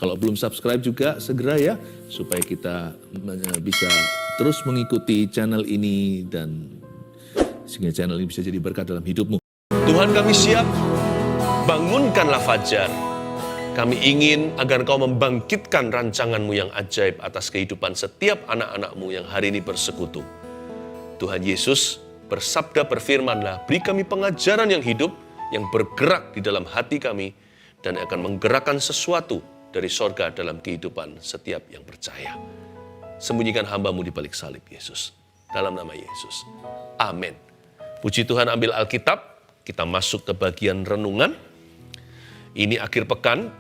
Kalau belum subscribe juga segera ya, supaya kita bisa terus mengikuti channel ini dan sehingga channel ini bisa jadi berkat dalam hidupmu. Tuhan, kami siap, bangunkanlah fajar. Kami ingin agar Engkau membangkitkan rancangan-Mu yang ajaib atas kehidupan setiap anak-anak-Mu yang hari ini bersekutu. Tuhan Yesus, bersabda berfirmanlah, beri kami pengajaran yang hidup, yang bergerak di dalam hati kami, dan akan menggerakkan sesuatu dari sorga dalam kehidupan setiap yang percaya. Sembunyikan hamba-Mu di balik salib, Yesus. Dalam nama Yesus. Amin. Puji Tuhan, ambil Alkitab, kita masuk ke bagian renungan. Ini akhir pekan.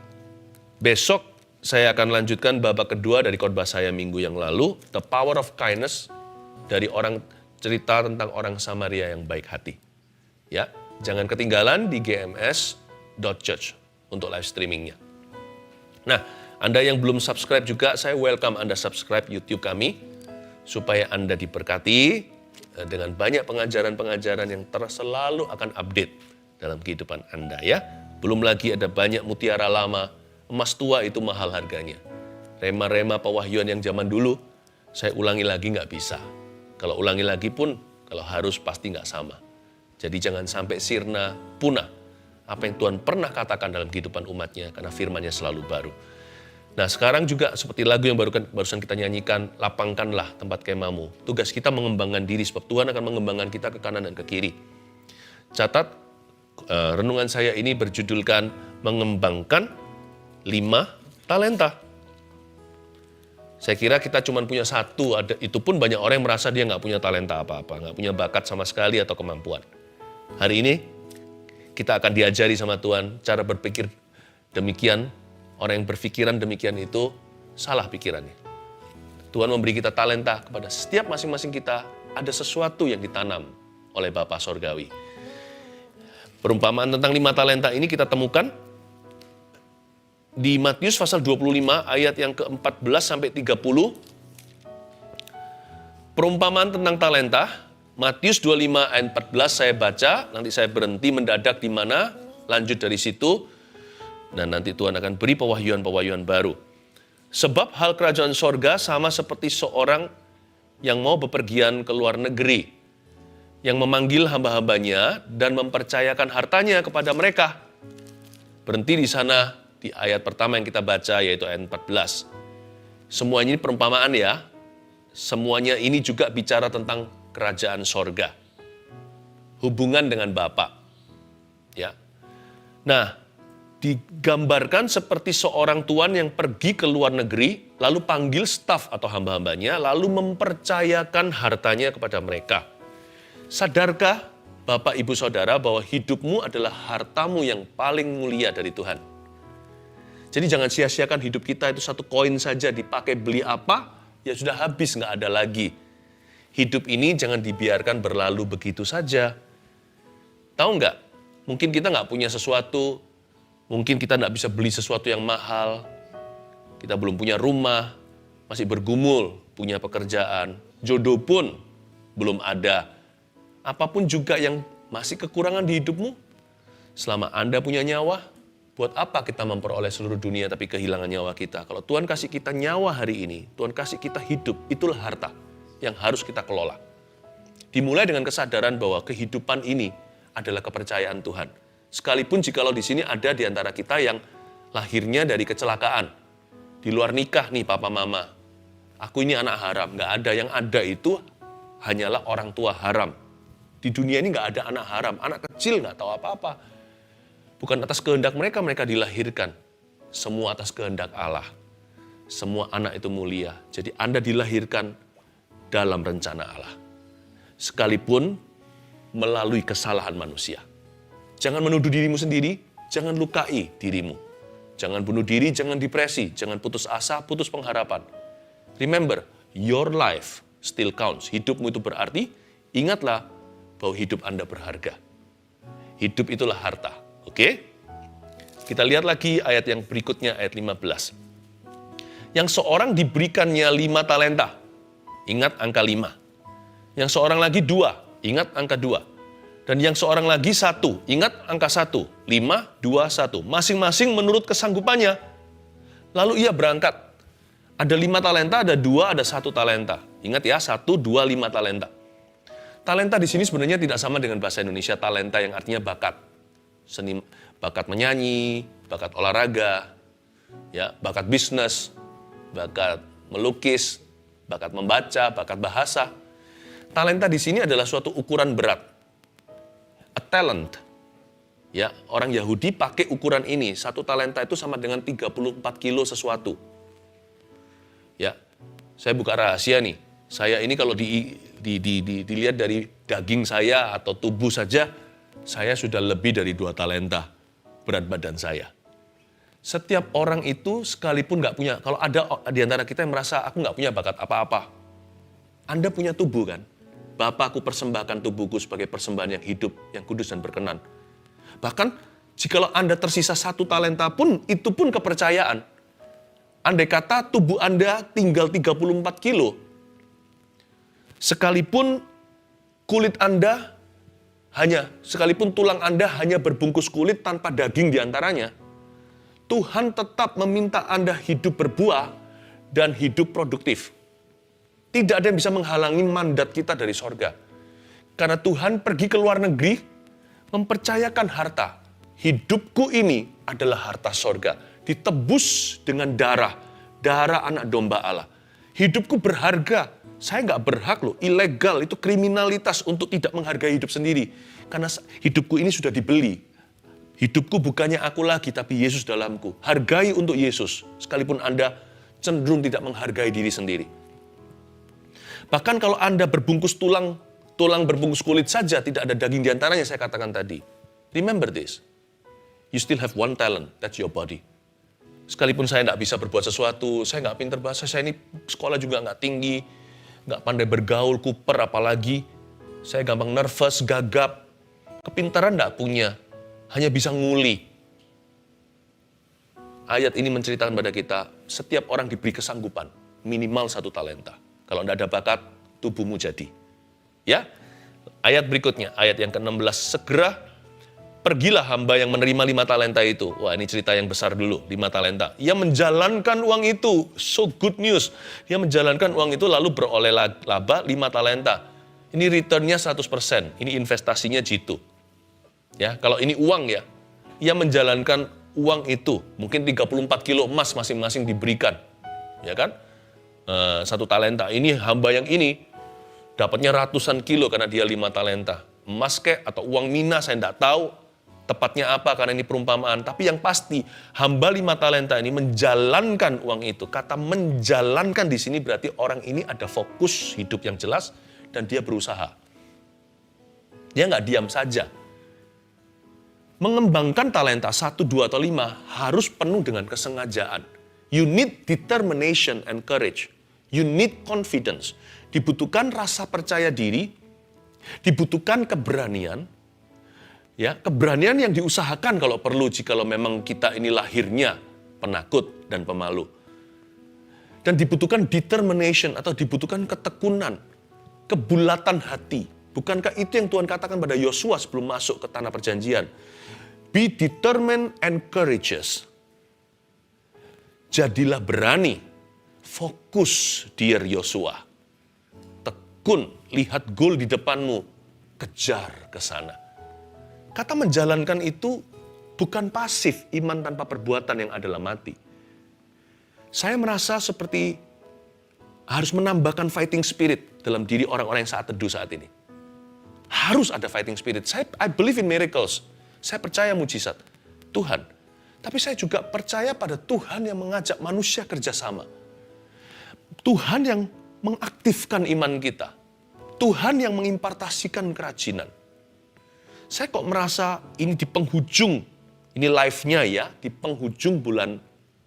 Besok saya akan lanjutkan babak kedua dari khotbah saya minggu yang lalu, The Power of Kindness, dari cerita tentang orang Samaria yang baik hati. Ya, jangan ketinggalan di gms.church untuk live streamingnya. Nah, Anda yang belum subscribe juga, saya welcome Anda subscribe YouTube kami, supaya Anda diberkati dengan banyak pengajaran-pengajaran yang selalu akan update dalam kehidupan Anda ya. Belum lagi ada banyak mutiara lama, emas tua itu mahal harganya. Rema-rema pewahyuan yang zaman dulu, saya ulangi lagi nggak bisa. Kalau ulangi lagi pun, kalau harus pasti nggak sama. Jadi jangan sampai sirna, punah apa yang Tuhan pernah katakan dalam kehidupan umatnya, karena firman-Nya selalu baru. Nah, sekarang juga seperti lagu yang barusan kita nyanyikan, lapangkanlah tempat kemahmu. Tugas kita mengembangkan diri, sebab Tuhan akan mengembangkan kita ke kanan dan ke kiri. Catat, renungan saya ini berjudulkan mengembangkan 5 talenta. Saya kira kita cuma punya satu, itu pun banyak orang yang merasa dia nggak punya talenta apa-apa, nggak punya bakat sama sekali atau kemampuan. Hari ini, kita akan diajari sama Tuhan cara berpikir demikian. Orang yang berpikiran demikian itu salah pikirannya. Tuhan memberi kita talenta kepada setiap masing-masing kita. Ada sesuatu yang ditanam oleh Bapa Sorgawi. Perumpamaan tentang 5 talenta ini kita temukan di Matius pasal 25 ayat yang ke-14 sampai 30. Perumpamaan tentang talenta, Matius 25 ayat 14 saya baca, nanti saya berhenti mendadak di mana, lanjut dari situ, dan nanti Tuhan akan beri pewahyuan-pewahyuan baru. Sebab hal kerajaan sorga sama seperti seorang yang mau bepergian ke luar negeri, yang memanggil hamba-hambanya dan mempercayakan hartanya kepada mereka. Berhenti di sana, di ayat pertama yang kita baca, yaitu ayat 14. Semuanya ini perumpamaan ya, semuanya ini juga bicara tentang kerajaan sorga. Hubungan dengan Bapa. Ya. Nah, digambarkan seperti seorang tuan yang pergi ke luar negeri, lalu panggil staf atau hamba-hambanya, lalu mempercayakan hartanya kepada mereka. Sadarkah Bapak, Ibu, Saudara bahwa hidupmu adalah hartamu yang paling mulia dari Tuhan? Jadi jangan sia-siakan hidup kita itu satu koin saja dipakai beli apa, ya sudah habis, nggak ada lagi. Hidup ini jangan dibiarkan berlalu begitu saja. Tahu nggak? Mungkin kita nggak punya sesuatu, mungkin kita nggak bisa beli sesuatu yang mahal, kita belum punya rumah, masih bergumul, punya pekerjaan, jodoh pun belum ada. Apapun juga yang masih kekurangan di hidupmu, selama Anda punya nyawa, buat apa kita memperoleh seluruh dunia tapi kehilangan nyawa kita? Kalau Tuhan kasih kita nyawa hari ini, Tuhan kasih kita hidup, itulah harta yang harus kita kelola. Dimulai dengan kesadaran bahwa kehidupan ini adalah kepercayaan Tuhan. Sekalipun jikalau di sini ada di antara kita yang lahirnya dari kecelakaan, di luar nikah nih papa mama, aku ini anak haram, nggak ada. Yang ada itu hanyalah orang tua haram. Di dunia ini nggak ada anak haram, anak kecil nggak tahu apa-apa. Bukan atas kehendak mereka dilahirkan, semua atas kehendak Allah. Semua anak itu mulia, jadi Anda dilahirkan dalam rencana Allah. Sekalipun melalui kesalahan manusia. Jangan menuduh dirimu sendiri, jangan lukai dirimu. Jangan bunuh diri, jangan depresi, jangan putus asa, putus pengharapan. Remember, your life still counts. Hidupmu itu berarti, ingatlah bahwa hidup Anda berharga. Hidup itulah harta, oke? Kita lihat lagi ayat yang berikutnya, ayat 15. Yang seorang diberikannya 5 talenta. Ingat angka 5. Yang seorang lagi 2, ingat angka 2. Dan yang seorang lagi 1, ingat angka 1. 5, 2, 1. Masing-masing menurut kesanggupannya. Lalu ia berangkat. Ada 5 talenta, ada 2, ada 1 talenta. Ingat ya, 1, 2, 5 talenta. Talenta di sini sebenarnya tidak sama dengan bahasa Indonesia talenta yang artinya bakat. Seni, bakat menyanyi, bakat olahraga, ya, bakat bisnis, bakat melukis, bakat membaca, bakat bahasa. Talenta di sini adalah suatu ukuran berat. A talent. Ya, orang Yahudi pakai ukuran ini. 1 talenta itu sama dengan 34 kilo sesuatu. Ya, saya buka rahasia nih. Saya ini kalau dilihat dari daging saya atau tubuh saja, saya sudah lebih dari 2 talenta berat badan saya. Setiap orang itu sekalipun nggak punya, kalau ada di antara kita yang merasa aku nggak punya bakat apa-apa, Anda punya tubuh kan? Bapa, aku persembahkan tubuhku sebagai persembahan yang hidup, yang kudus dan berkenan. Bahkan, jikalau Anda tersisa 1 talenta pun, itu pun kepercayaan. Andai kata tubuh Anda tinggal 34 kilo, sekalipun kulit Anda sekalipun tulang Anda hanya berbungkus kulit tanpa daging di antaranya, Tuhan tetap meminta Anda hidup berbuah dan hidup produktif. Tidak ada yang bisa menghalangi mandat kita dari sorga. Karena Tuhan pergi ke luar negeri, mempercayakan harta. Hidupku ini adalah harta sorga. Ditebus dengan darah anak domba Allah. Hidupku berharga. Saya nggak berhak loh, ilegal, itu kriminalitas untuk tidak menghargai hidup sendiri. Karena hidupku ini sudah dibeli. Hidupku bukannya aku lagi, tapi Yesus dalamku. Hargai untuk Yesus, sekalipun Anda cenderung tidak menghargai diri sendiri. Bahkan kalau Anda berbungkus tulang berbungkus kulit saja, tidak ada daging di antaranya, saya katakan tadi. Remember this. You still have 1 talent, that's your body. Sekalipun saya tidak bisa berbuat sesuatu, saya nggak pintar bahasa, saya ini sekolah juga nggak tinggi, nggak pandai bergaul, kuper apalagi. Saya gampang nervous, gagap, kepintaran nggak punya, hanya bisa nguli. Ayat ini menceritakan pada kita, setiap orang diberi kesanggupan, minimal 1 talenta. Kalau tidak ada bakat, tubuhmu jadi. Ya, ayat berikutnya, ayat yang ke-16, segera pergilah hamba yang menerima 5 talenta itu. Wah, ini cerita yang besar dulu, 5 talenta. Ia menjalankan uang itu, so good news. Dia menjalankan uang itu lalu beroleh laba 5 talenta. Ini returnnya 100%, ini investasinya jitu. Ya, kalau ini uang ya, ia menjalankan uang itu, mungkin 34 kilo emas masing-masing diberikan. Ya kan? 1 talenta, ini hamba yang ini dapatnya ratusan kilo karena dia 5 talenta. Emas kek atau uang mina saya tidak tahu tepatnya apa karena ini perumpamaan. Tapi yang pasti hamba 5 talenta ini menjalankan uang itu. Kata menjalankan di sini berarti orang ini ada fokus hidup yang jelas dan dia berusaha. Dia nggak diam saja. Mengembangkan talenta 1, 2, atau 5 harus penuh dengan kesengajaan. You need determination and courage. You need confidence. Dibutuhkan rasa percaya diri, dibutuhkan keberanian, ya, keberanian yang diusahakan kalau perlu jikalau memang kita ini lahirnya penakut dan pemalu. Dan dibutuhkan determination atau dibutuhkan ketekunan, kebulatan hati. Bukankah itu yang Tuhan katakan pada Yosua sebelum masuk ke tanah perjanjian? Be determined and courageous. Jadilah berani. Fokus, dear Yosua. Tekun, lihat goal di depanmu. Kejar ke sana. Kata menjalankan itu bukan pasif, iman tanpa perbuatan yang adalah mati. Saya merasa seperti harus menambahkan fighting spirit dalam diri orang-orang yang saat teduh saat ini. Harus ada fighting spirit. I believe in miracles. Saya percaya mujizat Tuhan. Tapi saya juga percaya pada Tuhan yang mengajak manusia kerjasama. Tuhan yang mengaktifkan iman kita. Tuhan yang mengimpartasikan kerajinan. Saya kok merasa ini di penghujung, ini live-nya ya, di penghujung bulan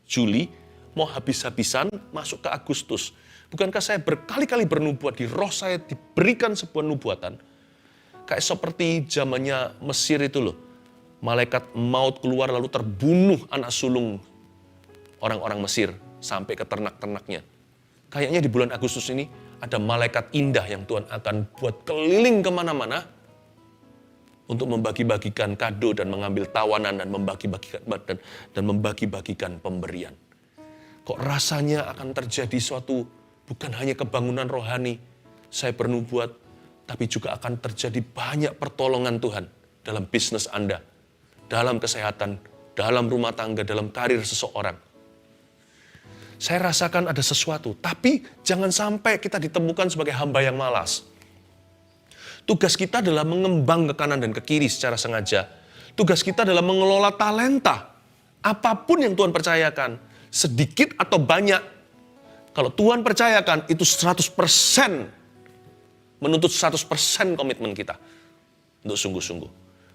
Juli, mau habis-habisan masuk ke Agustus. Bukankah saya berkali-kali bernubuat, di roh saya diberikan sebuah nubuatan. Kayak seperti zamannya Mesir itu loh. Malaikat maut keluar lalu terbunuh anak sulung orang-orang Mesir sampai ke ternak-ternaknya. Kayaknya di bulan Agustus ini ada malaikat indah yang Tuhan akan buat keliling kemana-mana untuk membagi-bagikan kado dan mengambil tawanan dan membagi-bagikan pemberian. kok rasanya akan terjadi suatu bukan hanya kebangunan rohani saya bernubuat, tapi juga akan terjadi banyak pertolongan Tuhan dalam bisnis Anda, dalam kesehatan, dalam rumah tangga, dalam karir seseorang. Saya rasakan ada sesuatu, tapi jangan sampai kita ditemukan sebagai hamba yang malas. Tugas kita adalah mengembang ke kanan dan ke kiri secara sengaja. Tugas kita adalah mengelola talenta. Apapun yang Tuhan percayakan, sedikit atau banyak, kalau Tuhan percayakan itu 100%, menuntut 100% komitmen kita untuk sungguh-sungguh.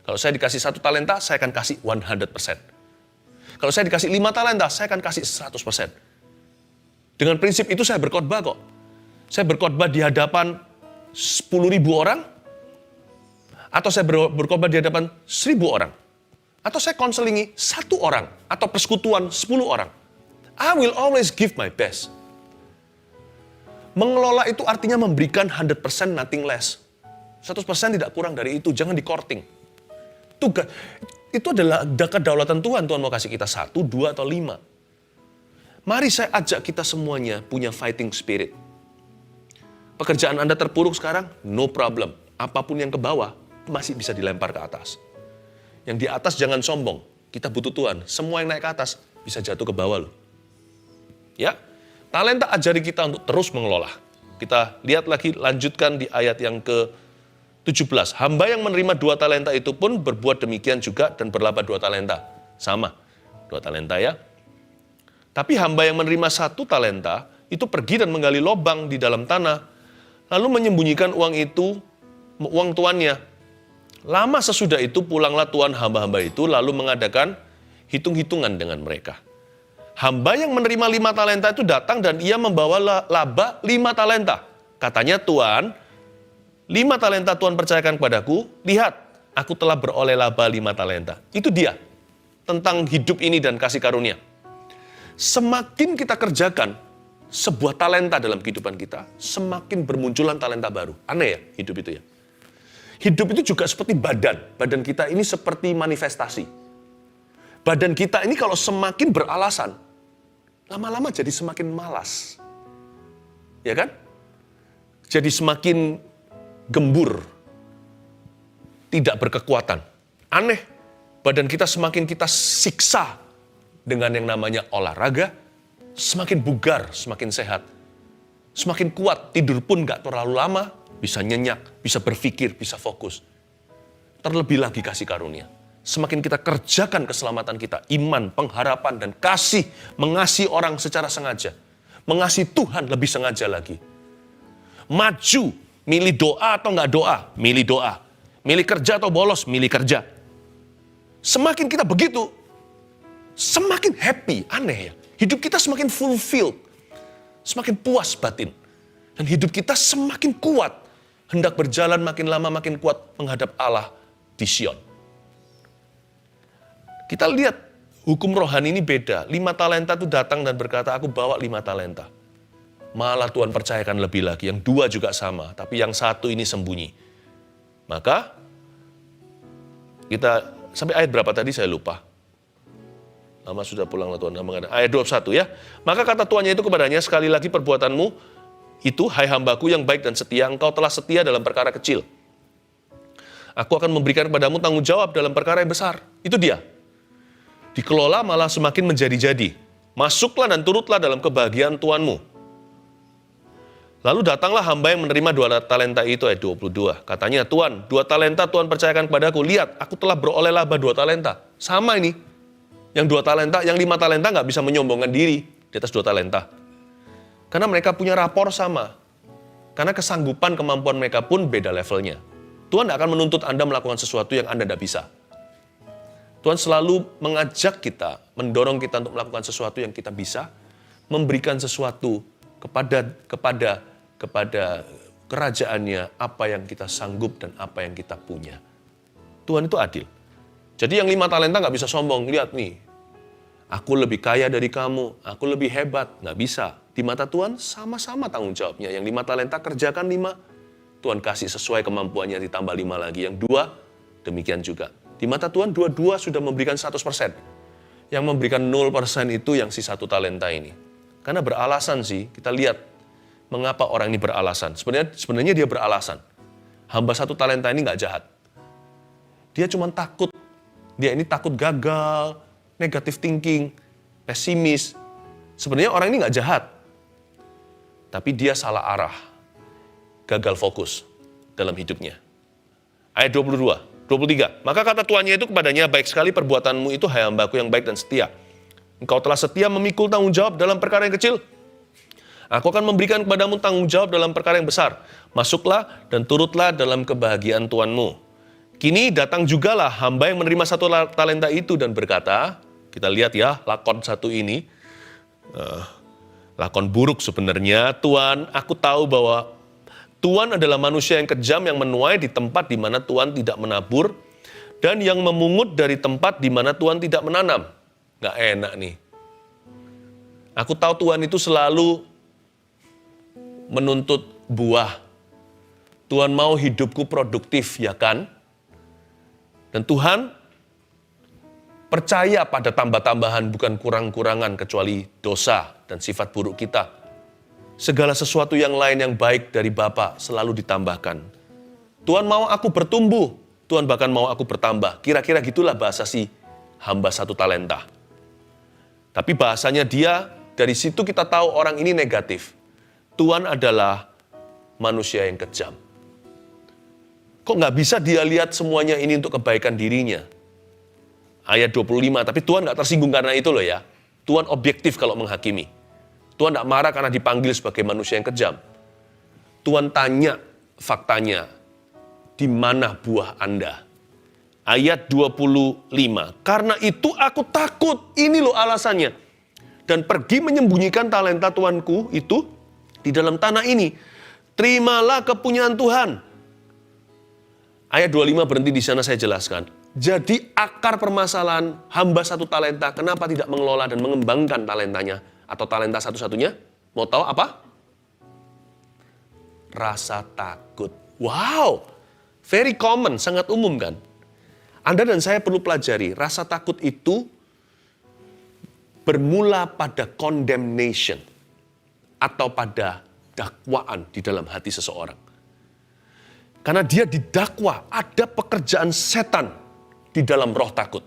Kalau saya dikasih 1 talenta, saya akan kasih 100%. Kalau saya dikasih 5 talenta, saya akan kasih 100%. Dengan prinsip itu saya berkhotbah kok. Saya berkhotbah di hadapan 10.000 orang, atau saya berkhotbah di hadapan 1.000 orang. Atau saya konselingi 1 orang, atau persekutuan 10 orang. I will always give my best. Mengelola itu artinya memberikan 100%, nothing less. 100% tidak kurang dari itu, jangan di-courting. Itu adalah kedaulatan Tuhan. Tuhan mau kasih kita 1, 2, atau 5. Mari saya ajak kita semuanya punya fighting spirit. Pekerjaan Anda terpuruk sekarang, no problem. Apapun yang ke bawah, masih bisa dilempar ke atas. Yang di atas jangan sombong. Kita butuh Tuhan. Semua yang naik ke atas, bisa jatuh ke bawah loh. Ya, talenta ajari kita untuk terus mengelola. Kita lihat lagi, lanjutkan di ayat yang ke-17. Hamba yang menerima 2 talenta itu pun berbuat demikian juga dan berlaba 2 talenta. Sama, 2 talenta ya. Tapi hamba yang menerima 1 talenta, itu pergi dan menggali lubang di dalam tanah, lalu menyembunyikan uang tuannya. Lama sesudah itu pulanglah tuan hamba-hamba itu, lalu mengadakan hitung-hitungan dengan mereka. Hamba yang menerima 5 talenta itu datang dan ia membawa laba 5 talenta. Katanya, Tuan, 5 talenta Tuhan percayakan kepadaku, lihat, aku telah beroleh laba 5 talenta. Itu dia, tentang hidup ini dan kasih karunia. Semakin kita kerjakan sebuah talenta dalam kehidupan kita, semakin bermunculan talenta baru. Aneh ya, hidup itu ya. Hidup itu juga seperti badan. Badan kita ini seperti manifestasi. Badan kita ini kalau semakin beralasan, lama-lama jadi semakin malas. Ya kan? Jadi semakin gembur. Tidak berkekuatan. Aneh. Badan kita semakin kita siksa dengan yang namanya olahraga, semakin bugar, semakin sehat. Semakin kuat, tidur pun gak terlalu lama, bisa nyenyak, bisa berpikir, bisa fokus. Terlebih lagi kasih karunia. Semakin kita kerjakan keselamatan kita, iman, pengharapan, dan kasih, mengasihi orang secara sengaja. Mengasihi Tuhan lebih sengaja lagi. Maju, milih doa atau nggak doa, milih doa. Milih kerja atau bolos, milih kerja. Semakin kita begitu, semakin happy, aneh ya. Hidup kita semakin fulfilled, semakin puas batin. Dan hidup kita semakin kuat, hendak berjalan makin lama makin kuat menghadap Allah di Sion. Kita lihat hukum rohani ini beda. 5 talenta itu datang dan berkata, aku bawa 5 talenta. Malah Tuhan percayakan lebih lagi. Yang 2 juga sama, tapi yang 1 ini sembunyi. Maka, kita, sampai ayat berapa tadi saya lupa. Lama sudah pulanglah Tuhan. Ayat 21 ya. Maka kata tuannya itu kepadanya, sekali lagi perbuatanmu itu, hai hambaku yang baik dan setia, engkau telah setia dalam perkara kecil. Aku akan memberikan kepadamu tanggung jawab dalam perkara yang besar. Itu dia. Dikelola malah semakin menjadi-jadi. Masuklah dan turutlah dalam kebahagiaan Tuanmu. Lalu datanglah hamba yang menerima 2 talenta itu, ayat 22. Katanya, Tuan, 2 talenta Tuhan percayakan kepadaku. Lihat, aku telah beroleh laba 2 talenta. Sama ini. Yang 2 talenta, yang 5 talenta nggak bisa menyombongkan diri di atas 2 talenta. Karena mereka punya rapor sama. Karena kesanggupan, kemampuan mereka pun beda levelnya. Tuhan tidak akan menuntut Anda melakukan sesuatu yang Anda tidak bisa. Tuhan selalu mengajak kita, mendorong kita untuk melakukan sesuatu yang kita bisa, memberikan sesuatu kepada kerajaannya, apa yang kita sanggup dan apa yang kita punya. Tuhan itu adil. Jadi yang 5 talenta nggak bisa sombong. Lihat nih, aku lebih kaya dari kamu, aku lebih hebat. Nggak bisa. Di mata Tuhan sama-sama tanggung jawabnya. Yang 5 talenta kerjakan 5, Tuhan kasih sesuai kemampuannya ditambah 5 lagi. Yang 2, demikian juga. Di mata Tuhan, 2 sudah memberikan 100%. Yang memberikan 0% itu yang si 1 talenta ini. Karena beralasan sih, kita lihat mengapa orang ini beralasan. Sebenarnya dia beralasan. Hamba 1 talenta ini nggak jahat. Dia cuma takut. Dia ini takut gagal, negative thinking, pesimis. Sebenarnya orang ini nggak jahat. Tapi dia salah arah. Gagal fokus dalam hidupnya. Ayat 22, 23. Maka kata tuannya itu kepadanya, baik sekali perbuatanmu itu, hai hambaku yang baik dan setia. Engkau telah setia memikul tanggung jawab dalam perkara yang kecil. Aku akan memberikan kepadamu tanggung jawab dalam perkara yang besar. Masuklah dan turutlah dalam kebahagiaan Tuanmu. Kini datang jugalah hamba yang menerima 1 talenta itu dan berkata, kita lihat ya lakon 1 ini, lakon buruk sebenarnya. Tuan, aku tahu bahwa Tuan adalah manusia yang kejam yang menuai di tempat di mana Tuan tidak menabur dan yang memungut dari tempat di mana Tuan tidak menanam. Gak enak nih. Aku tahu Tuan itu selalu menuntut buah. Tuhan mau hidupku produktif, ya kan? Dan Tuhan percaya pada tambah-tambahan, bukan kurang-kurangan, kecuali dosa dan sifat buruk kita. Segala sesuatu yang lain yang baik dari Bapa selalu ditambahkan. Tuhan mau aku bertumbuh, Tuhan bahkan mau aku bertambah. Kira-kira gitulah bahasa si hamba 1 talenta. Tapi bahasanya dia, dari situ kita tahu orang ini negatif. Tuhan adalah manusia yang kejam. Kok nggak bisa dia lihat semuanya ini untuk kebaikan dirinya? Ayat 25, tapi Tuhan nggak tersinggung karena itu loh ya. Tuhan objektif kalau menghakimi. Tuhan nggak marah karena dipanggil sebagai manusia yang kejam. Tuhan tanya faktanya, di mana buah Anda? Ayat 25, karena itu aku takut, ini loh alasannya. Dan pergi menyembunyikan talenta Tuanku itu di dalam tanah ini. Terimalah kepunyaan Tuhan. Ayat 25 berhenti di sana, saya jelaskan. Jadi akar permasalahan hamba 1 talenta, kenapa tidak mengelola dan mengembangkan talentanya? Atau talenta satu-satunya? Mau tahu apa? Rasa takut. Wow, very common, sangat umum kan? Anda dan saya perlu pelajari, rasa takut itu bermula pada condemnation atau pada dakwaan di dalam hati seseorang. Karena dia didakwa, ada pekerjaan setan di dalam roh takut.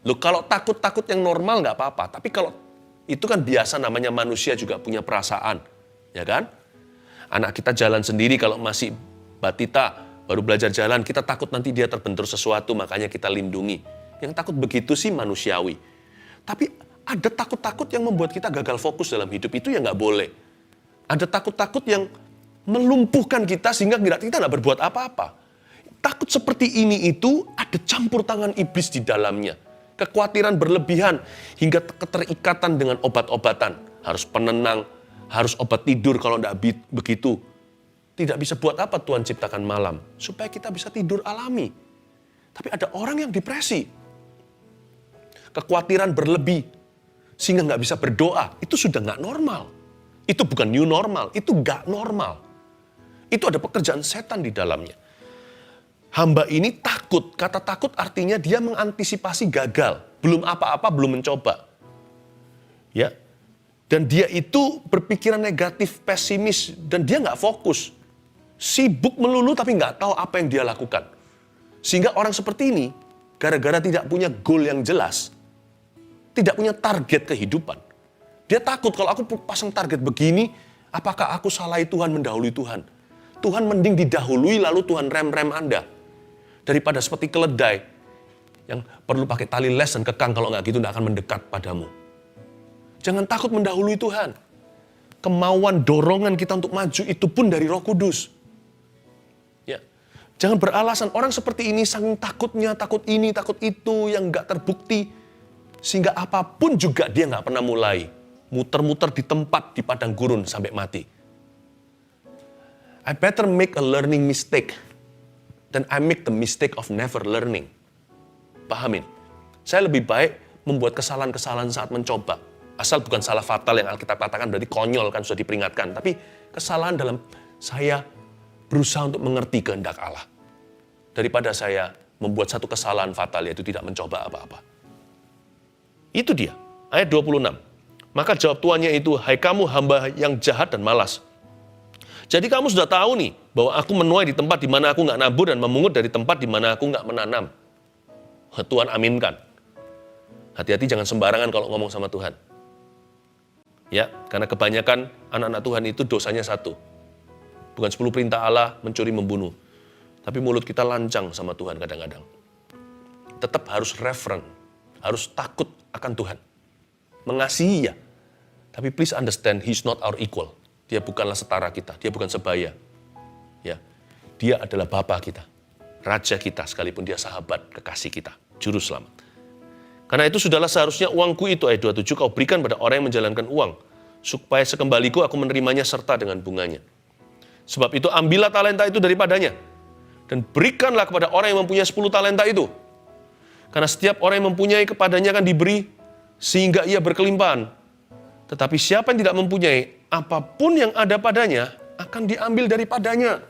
Loh, kalau takut-takut yang normal nggak apa-apa, tapi kalau itu kan biasa, namanya manusia juga punya perasaan, ya kan? Anak kita jalan sendiri kalau masih batita, baru belajar jalan, kita takut nanti dia terbentur sesuatu, makanya kita lindungi. Yang takut begitu sih manusiawi. Tapi ada takut-takut yang membuat kita gagal fokus dalam hidup, itu ya nggak boleh. Ada takut-takut yang melumpuhkan kita sehingga kita nggak berbuat apa-apa. Takut seperti ini itu ada campur tangan iblis di dalamnya. Kekhawatiran berlebihan hingga keterikatan dengan obat-obatan. Harus penenang, harus obat tidur kalau tidak begitu. Tidak bisa buat apa Tuhan ciptakan malam? Supaya kita bisa tidur alami. Tapi ada orang yang depresi. Kekhawatiran berlebih sehingga nggak bisa berdoa. Itu sudah nggak normal. Itu bukan new normal, itu nggak normal. Itu ada pekerjaan setan di dalamnya. Hamba ini takut. Kata takut artinya dia mengantisipasi gagal. Belum apa-apa, belum mencoba. Ya. Dan dia itu berpikiran negatif, pesimis, dan dia nggak fokus. Sibuk melulu tapi nggak tahu apa yang dia lakukan. Sehingga orang seperti ini, gara-gara tidak punya goal yang jelas, tidak punya target kehidupan. Dia takut, kalau aku pasang target begini, apakah aku salahi Tuhan mendahului Tuhan? Tuhan mending didahului lalu Tuhan rem-rem Anda. Daripada seperti keledai yang perlu pakai tali les dan kekang, kalau nggak gitu nggak akan mendekat padamu. Jangan takut mendahului Tuhan. Kemauan, dorongan kita untuk maju itu pun dari Roh Kudus. Ya. Jangan beralasan, orang seperti ini saking takutnya, takut ini, takut itu, yang nggak terbukti. Sehingga apapun juga dia nggak pernah mulai. Muter-muter di tempat, di padang gurun sampai mati. I better make a learning mistake than I make the mistake of never learning. Pahamin? Saya lebih baik membuat kesalahan-kesalahan saat mencoba. Asal bukan salah fatal yang Alkitab katakan berarti konyol kan, sudah diperingatkan. Tapi kesalahan dalam saya berusaha untuk mengerti kehendak Allah. Daripada saya membuat satu kesalahan fatal yaitu tidak mencoba apa-apa. Itu dia. Ayat 26. Maka jawab tuannya itu, hai kamu hamba yang jahat dan malas. Jadi kamu sudah tahu nih, bahwa aku menuai di tempat di mana aku nggak nabur dan memungut dari tempat di mana aku nggak menanam. Tuhan aminkan. Hati-hati jangan sembarangan kalau ngomong sama Tuhan. Ya, karena kebanyakan anak-anak Tuhan itu dosanya satu. Bukan 10 perintah Allah, mencuri, membunuh. Tapi mulut kita lancang sama Tuhan kadang-kadang. Tetap harus reverent, harus takut akan Tuhan. Mengasihi ya. Tapi please understand, He's not our equal. Dia bukanlah setara kita, dia bukan sebaya. Ya, dia adalah Bapa kita, Raja kita, sekalipun dia sahabat, kekasih kita, Juru Selamat. Karena itu sudahlah seharusnya uangku itu, ayat 27, kau berikan pada orang yang menjalankan uang, supaya sekembaliku aku menerimanya serta dengan bunganya. Sebab itu ambillah talenta itu daripadanya, dan berikanlah kepada orang yang mempunyai 10 talenta itu. Karena setiap orang yang mempunyai kepadanya akan diberi, sehingga ia berkelimpahan. Tetapi siapa yang tidak mempunyai, apapun yang ada padanya akan diambil daripadanya.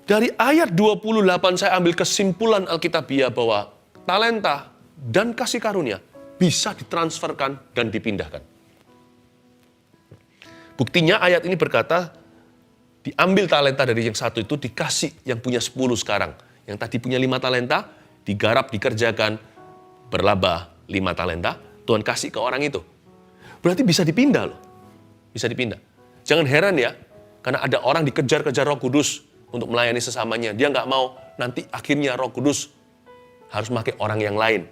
Dari ayat 28 saya ambil kesimpulan Alkitabiah bahwa talenta dan kasih karunia bisa ditransferkan dan dipindahkan. Buktinya ayat ini berkata, diambil talenta dari yang satu itu dikasih yang punya 10 sekarang. Yang tadi punya 5 talenta, digarap, dikerjakan, berlaba 5 talenta, Tuhan kasih ke orang itu. Berarti bisa dipindah loh. Bisa dipindah. Jangan heran ya, karena ada orang dikejar-kejar Roh Kudus untuk melayani sesamanya. Dia nggak mau, nanti akhirnya Roh Kudus harus pakai orang yang lain.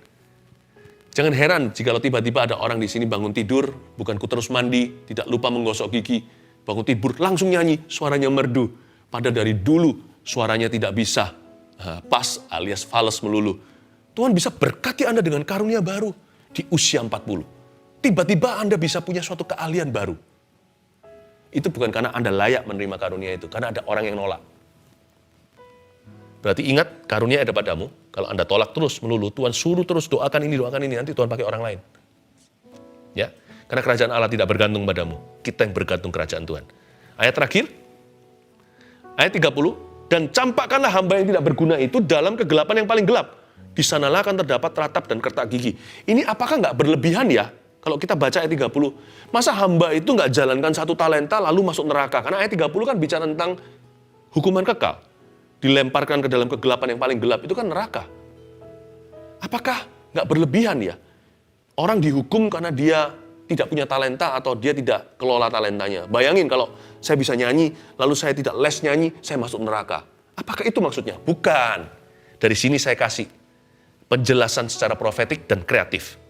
Jangan heran jika tiba-tiba ada orang di sini bangun tidur, bukan terus mandi, tidak lupa menggosok gigi, bangun tidur langsung nyanyi, suaranya merdu. Padahal dari dulu suaranya tidak bisa pas alias fales melulu. Tuhan bisa berkati Anda dengan karunia baru di usia 40. Tiba-tiba Anda bisa punya suatu keahlian baru. Itu bukan karena Anda layak menerima karunia itu, karena ada orang yang nolak. Berarti ingat, karunia ada padamu. Kalau Anda tolak terus melulu, Tuhan suruh terus doakan ini, nanti Tuhan pakai orang lain. Ya, karena kerajaan Allah tidak bergantung padamu. Kita yang bergantung kerajaan Tuhan. Ayat terakhir, ayat 30, dan campakkanlah hamba yang tidak berguna itu dalam kegelapan yang paling gelap. Di sanalah akan terdapat ratap dan kertak gigi. Ini apakah nggak berlebihan ya? Kalau kita baca ayat 30, masa hamba itu nggak jalankan 1 talenta lalu masuk neraka? Karena ayat 30 kan bicara tentang hukuman kekal. Dilemparkan ke dalam kegelapan yang paling gelap, itu kan neraka. Apakah nggak berlebihan ya? Orang dihukum karena dia tidak punya talenta atau dia tidak kelola talentanya. Bayangin kalau saya bisa nyanyi, lalu saya tidak les nyanyi, saya masuk neraka. Apakah itu maksudnya? Bukan. Dari sini saya kasih penjelasan secara profetik dan kreatif.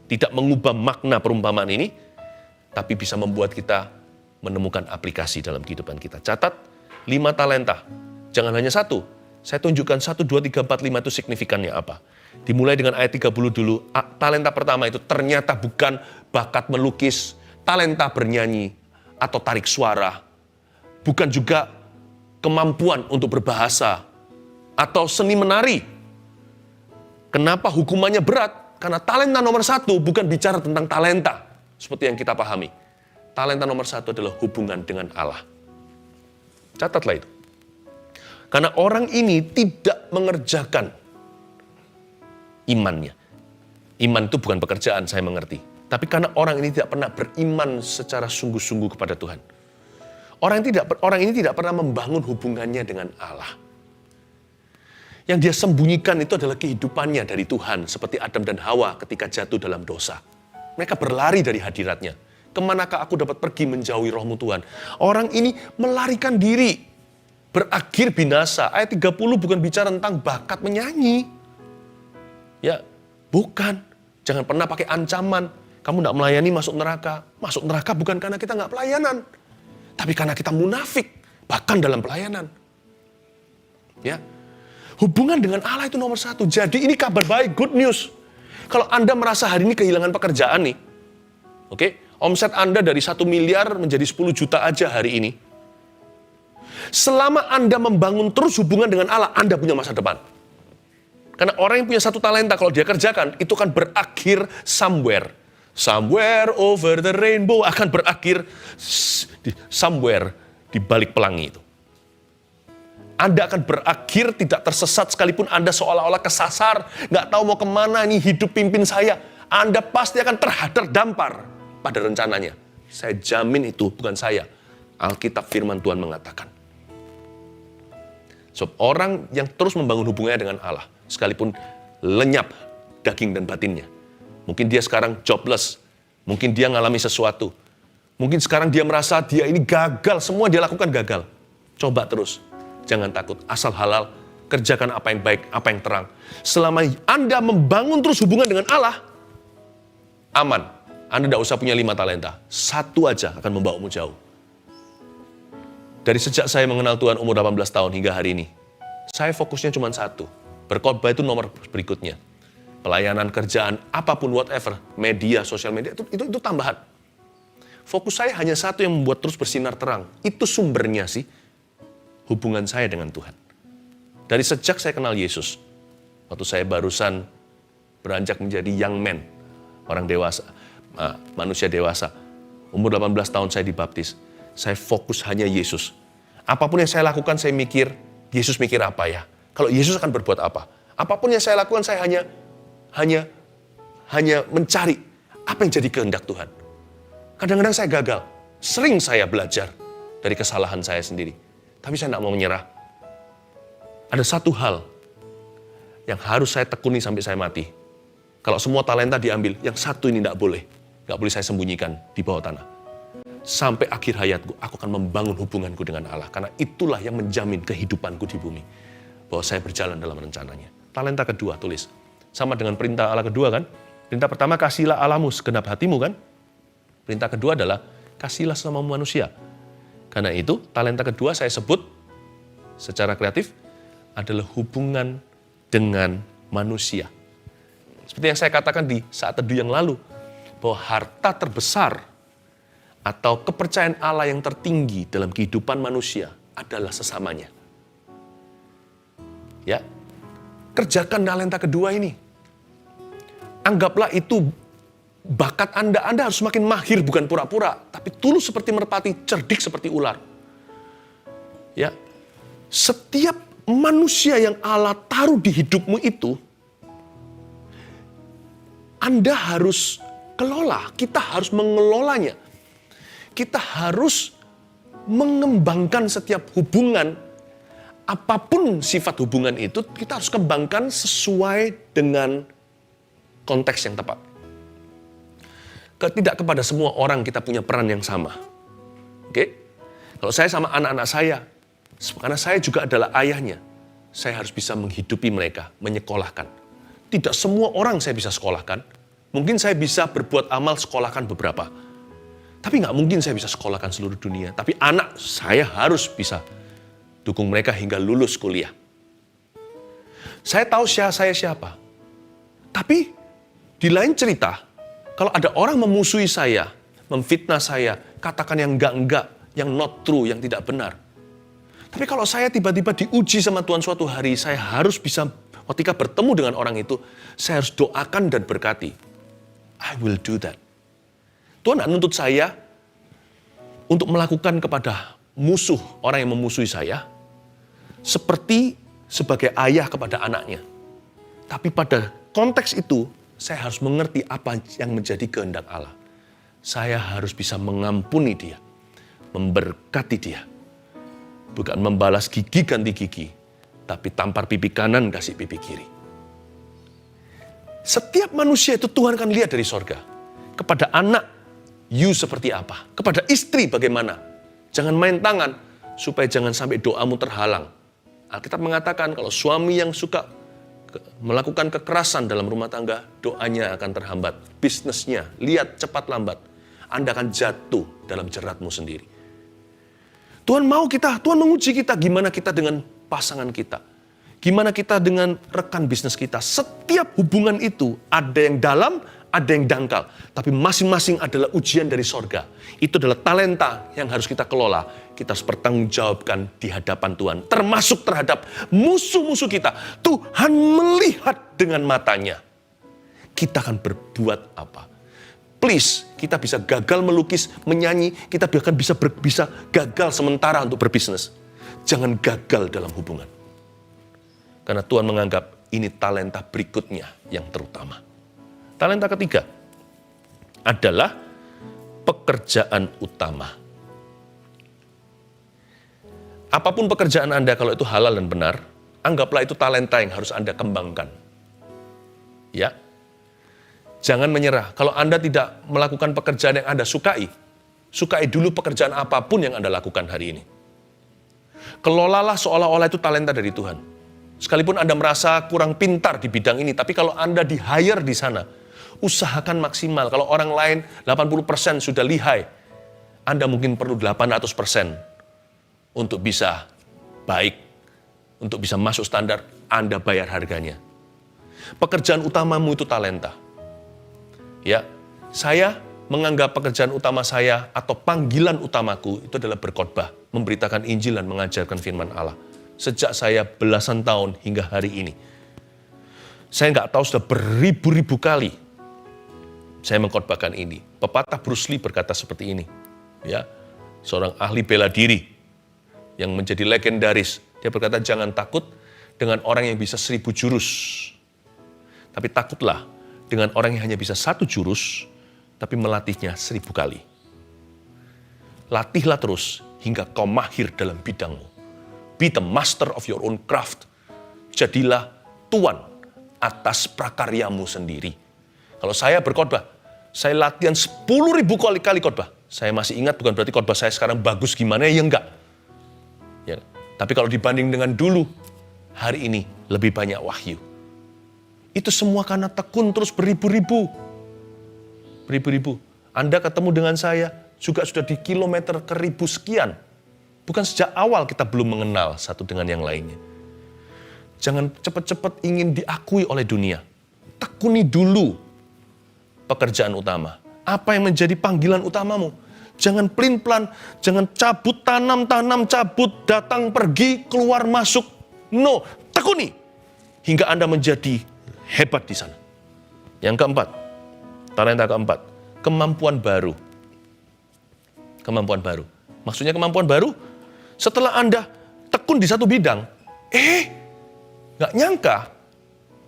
Tidak mengubah makna perumpamaan ini, tapi bisa membuat kita menemukan aplikasi dalam kehidupan kita. Catat, 5 talenta. Jangan hanya 1. Saya tunjukkan 1, 2, 3, 4, 5 itu signifikannya apa. Dimulai dengan ayat 30 dulu. Talenta pertama itu ternyata bukan bakat melukis, talenta bernyanyi, atau tarik suara. Bukan juga kemampuan untuk berbahasa, atau seni menari. Kenapa hukumannya berat? Karena talenta nomor 1 bukan bicara tentang talenta, seperti yang kita pahami. Talenta nomor 1 adalah hubungan dengan Allah. Catatlah itu. Karena orang ini tidak mengerjakan imannya. Iman itu bukan pekerjaan, saya mengerti. Tapi karena orang ini tidak pernah beriman secara sungguh-sungguh kepada Tuhan. Orang ini tidak pernah membangun hubungannya dengan Allah. Yang dia sembunyikan itu adalah kehidupannya dari Tuhan, seperti Adam dan Hawa ketika jatuh dalam dosa. Mereka berlari dari hadiratnya. Kemanakah aku dapat pergi menjauhi rohmu Tuhan? Orang ini melarikan diri, berakhir binasa. Ayat 30 bukan bicara tentang bakat menyanyi. Ya, bukan. Jangan pernah pakai ancaman. Kamu tidak melayani masuk neraka. Masuk neraka bukan karena kita nggak pelayanan, tapi karena kita munafik, bahkan dalam pelayanan. Ya. Hubungan dengan Allah itu nomor 1. Jadi ini kabar baik, good news. Kalau Anda merasa hari ini kehilangan pekerjaan nih, oke, omset Anda dari 1 miliar menjadi 10 juta aja hari ini. Selama Anda membangun terus hubungan dengan Allah, Anda punya masa depan. Karena orang yang punya 1 talenta, kalau dia kerjakan, itu kan berakhir somewhere. Somewhere over the rainbow akan berakhir somewhere di balik pelangi itu. Anda akan berakhir tidak tersesat sekalipun Anda seolah-olah kesasar, nggak tahu mau kemana ini hidup pimpin saya. Anda pasti akan terdampar pada rencananya. Saya jamin itu bukan saya. Alkitab firman Tuhan mengatakan. So, orang yang terus membangun hubungannya dengan Allah, sekalipun lenyap daging dan batinnya. Mungkin dia sekarang jobless, mungkin dia ngalami sesuatu. Mungkin sekarang dia merasa dia ini gagal, semua dia lakukan gagal. Coba terus, jangan takut, asal halal, kerjakan apa yang baik, apa yang terang. Selama Anda membangun terus hubungan dengan Allah, aman. Anda tidak usah punya 5 talenta, 1 aja akan membawamu jauh. Dari sejak saya mengenal Tuhan umur 18 tahun hingga hari ini, saya fokusnya cuma 1. Berkhotbah itu nomor berikutnya. Pelayanan, kerjaan, apapun, whatever, media, sosial media, itu tambahan. Fokus saya hanya 1 yang membuat terus bersinar terang. Itu sumbernya sih, hubungan saya dengan Tuhan. Dari sejak saya kenal Yesus, waktu saya barusan beranjak menjadi young man, orang dewasa, manusia dewasa, umur 18 tahun saya dibaptis. Saya fokus hanya Yesus. Apapun yang saya lakukan, saya mikir, Yesus mikir apa ya? Kalau Yesus akan berbuat apa? Apapun yang saya lakukan, saya hanya mencari apa yang jadi kehendak Tuhan. Kadang-kadang saya gagal. Sering saya belajar dari kesalahan saya sendiri. Tapi saya tidak mau menyerah. Ada satu hal yang harus saya tekuni sampai saya mati. Kalau semua talenta diambil, yang satu ini tidak boleh. Tidak boleh saya sembunyikan di bawah tanah. Sampai akhir hayatku, aku akan membangun hubunganku dengan Allah. Karena itulah yang menjamin kehidupanku di bumi. Bahwa saya berjalan dalam rencananya. Talenta kedua, tulis. Sama dengan perintah Allah kedua kan? Perintah pertama, kasihlah Allahmu segenap hatimu kan? Perintah kedua adalah, kasihlah sesama manusia. Karena itu, talenta kedua saya sebut secara kreatif adalah hubungan dengan manusia. Seperti yang saya katakan di saat teduh yang lalu, bahwa harta terbesar atau kepercayaan Allah yang tertinggi dalam kehidupan manusia adalah sesamanya. Ya, kerjakan talenta kedua ini. Anggaplah itu bakat Anda harus semakin mahir, bukan pura-pura, tapi tulus seperti merpati, cerdik seperti ular. Ya, setiap manusia yang Allah taruh di hidupmu itu, Anda harus kelola, kita harus mengelolanya. Kita harus mengembangkan setiap hubungan, apapun sifat hubungan itu, kita harus kembangkan sesuai dengan konteks yang tepat. Tidak kepada semua orang kita punya peran yang sama. Oke? Kalau saya sama anak-anak saya, karena saya juga adalah ayahnya, saya harus bisa menghidupi mereka, menyekolahkan. Tidak semua orang saya bisa sekolahkan. Mungkin saya bisa berbuat amal sekolahkan beberapa. Tapi nggak mungkin saya bisa sekolahkan seluruh dunia. Tapi anak saya harus bisa dukung mereka hingga lulus kuliah. Saya tahu saya siapa. Tapi di lain cerita, kalau ada orang memusuhi saya, memfitnah saya, katakan yang enggak, yang not true, yang tidak benar. Tapi kalau saya tiba-tiba diuji sama Tuhan suatu hari, saya harus bisa, ketika bertemu dengan orang itu, saya harus doakan dan berkati. I will do that. Tuhan tidak nuntut saya untuk melakukan kepada musuh, orang yang memusuhi saya, seperti sebagai ayah kepada anaknya. Tapi pada konteks itu, saya harus mengerti apa yang menjadi kehendak Allah. Saya harus bisa mengampuni dia, memberkati dia. Bukan membalas gigi ganti gigi, tapi tampar pipi kanan kasih pipi kiri. Setiap manusia itu Tuhan akan lihat dari sorga. Kepada anak, you seperti apa? Kepada istri bagaimana? Jangan main tangan, supaya jangan sampai doamu terhalang. Alkitab mengatakan kalau suami yang suka melakukan kekerasan dalam rumah tangga, doanya akan terhambat. Bisnisnya, lihat cepat lambat. Anda akan jatuh dalam jeratmu sendiri. Tuhan mau kita, Tuhan menguji kita, gimana kita dengan pasangan kita. Gimana kita dengan rekan bisnis kita. Setiap hubungan itu ada yang dalam, ada yang dangkal. Tapi masing-masing adalah ujian dari sorga. Itu adalah talenta yang harus kita kelola. Kita harus bertanggungjawabkan di hadapan Tuhan. Termasuk terhadap musuh-musuh kita. Tuhan melihat dengan matanya. Kita akan berbuat apa? Please, kita bisa gagal melukis, menyanyi. Kita bahkan bisa gagal sementara untuk berbisnis. Jangan gagal dalam hubungan. Karena Tuhan menganggap ini talenta berikutnya yang terutama. Talenta ketiga adalah pekerjaan utama. Apapun pekerjaan Anda, kalau itu halal dan benar, anggaplah itu talenta yang harus Anda kembangkan. Ya, jangan menyerah. Kalau Anda tidak melakukan pekerjaan yang Anda sukai dulu pekerjaan apapun yang Anda lakukan hari ini. Kelolalah seolah-olah itu talenta dari Tuhan. Sekalipun Anda merasa kurang pintar di bidang ini, tapi kalau Anda di-hire di sana, usahakan maksimal. Kalau orang lain 80% sudah lihai, Anda mungkin perlu 800% untuk bisa baik, untuk bisa masuk standar, Anda bayar harganya. Pekerjaan utamamu itu talenta. Ya, saya menganggap pekerjaan utama saya atau panggilan utamaku itu adalah berkhotbah, memberitakan Injil dan mengajarkan firman Allah. Sejak saya belasan tahun hingga hari ini. Saya nggak tahu sudah beribu-ribu kali saya mengkhotbahkan ini. Pepatah Bruce Lee berkata seperti ini. Ya, seorang ahli bela diri yang menjadi legendaris. Dia berkata, jangan takut dengan orang yang bisa 1000 jurus. Tapi takutlah dengan orang yang hanya bisa 1 jurus, tapi melatihnya 1000 kali. Latihlah terus hingga kau mahir dalam bidangmu. Be the master of your own craft. Jadilah tuan atas prakaryamu sendiri. Kalau saya berkhotbah, saya latihan 10.000 kali khotbah. Saya masih ingat, bukan berarti khotbah saya sekarang bagus gimana, ya enggak. Ya, tapi kalau dibanding dengan dulu, hari ini lebih banyak wahyu. Itu semua karena tekun terus beribu-ribu. Beribu-ribu. Anda ketemu dengan saya juga sudah di kilometer ke 1000 sekian. Bukan sejak awal kita belum mengenal satu dengan yang lainnya. Jangan cepat-cepat ingin diakui oleh dunia. Tekuni dulu pekerjaan utama. Apa yang menjadi panggilan utamamu? Jangan pelin-pelan, jangan cabut, tanam, cabut, datang, pergi, keluar, masuk. No, tekuni. Hingga Anda menjadi hebat di sana. Yang keempat, talenta keempat, kemampuan baru. Kemampuan baru. Maksudnya kemampuan baru, setelah Anda tekun di satu bidang, nggak nyangka,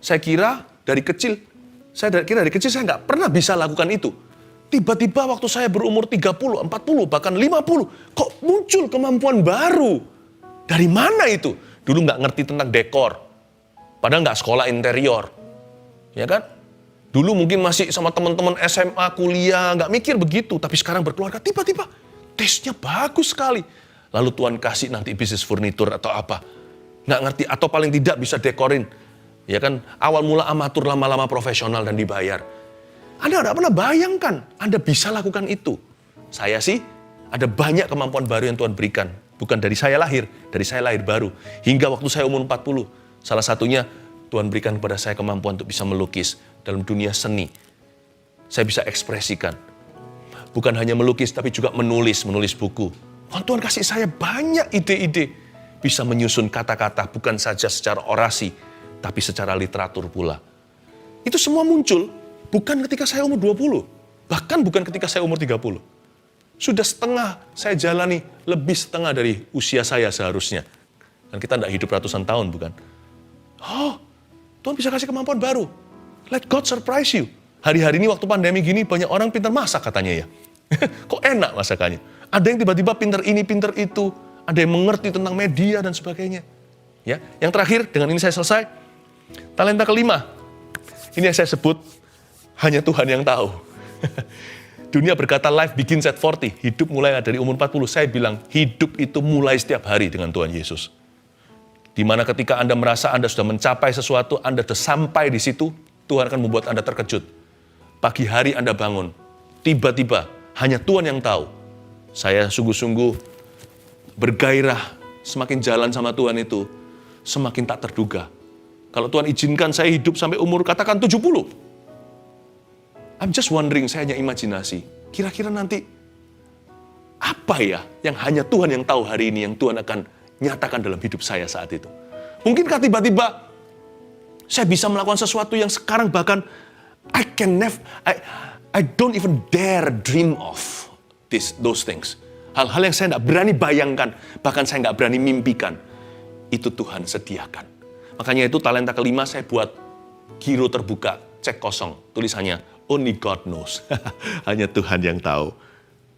saya kira dari kecil saya nggak pernah bisa lakukan itu. Tiba-tiba waktu saya berumur 30, 40, bahkan 50, kok muncul kemampuan baru. Dari mana itu? Dulu nggak ngerti tentang dekor, padahal nggak sekolah interior. Ya kan? Dulu mungkin masih sama teman-teman SMA, kuliah, nggak mikir begitu. Tapi sekarang berkeluarga, tiba-tiba tesnya bagus sekali. Lalu Tuhan kasih nanti bisnis furnitur atau apa. Nggak ngerti, atau paling tidak bisa dekorin. Ya kan? Awal mula amatur, lama-lama profesional dan dibayar. Anda nggak pernah bayangkan Anda bisa lakukan itu. Saya sih, ada banyak kemampuan baru yang Tuhan berikan. Bukan dari saya lahir baru. Hingga waktu saya umur 40. Salah satunya, Tuhan berikan kepada saya kemampuan untuk bisa melukis dalam dunia seni. Saya bisa ekspresikan. Bukan hanya melukis, tapi juga menulis buku. Tuhan kasih saya banyak ide-ide. Bisa menyusun kata-kata, bukan saja secara orasi, tapi secara literatur pula. Itu semua muncul bukan ketika saya umur 20. Bahkan bukan ketika saya umur 30. Sudah setengah saya jalani, lebih setengah dari usia saya seharusnya. Dan kita tidak hidup ratusan tahun, bukan? Tuhan bisa kasih kemampuan baru. Let God surprise you. Hari-hari ini waktu pandemi gini, banyak orang pintar masak katanya ya. Kok enak masakannya? Ada yang tiba-tiba pintar ini, pintar itu. Ada yang mengerti tentang media dan sebagainya. Ya, yang terakhir, dengan ini saya selesai. Talenta kelima. Ini yang saya sebut, hanya Tuhan yang tahu. Dunia berkata life begins at 40. Hidup mulai dari umur 40. Saya bilang, hidup itu mulai setiap hari dengan Tuhan Yesus. Di mana ketika Anda merasa Anda sudah mencapai sesuatu, Anda sudah sampai di situ, Tuhan akan membuat Anda terkejut. Pagi hari Anda bangun, tiba-tiba hanya Tuhan yang tahu. Saya sungguh-sungguh bergairah, semakin jalan sama Tuhan itu, semakin tak terduga. Kalau Tuhan izinkan saya hidup sampai umur katakan 70. I'm just wondering, saya hanya imajinasi. Kira-kira nanti apa ya yang hanya Tuhan yang tahu hari ini, yang Tuhan akan nyatakan dalam hidup saya saat itu. Mungkinkah tiba-tiba saya bisa melakukan sesuatu yang sekarang bahkan I don't even dare dream of those things. Hal-hal yang saya tidak berani bayangkan, bahkan saya nggak berani mimpikan. Itu Tuhan sediakan. Makanya itu talenta kelima saya buat giro terbuka, cek kosong. Tulisannya, only God knows. Hanya Tuhan yang tahu.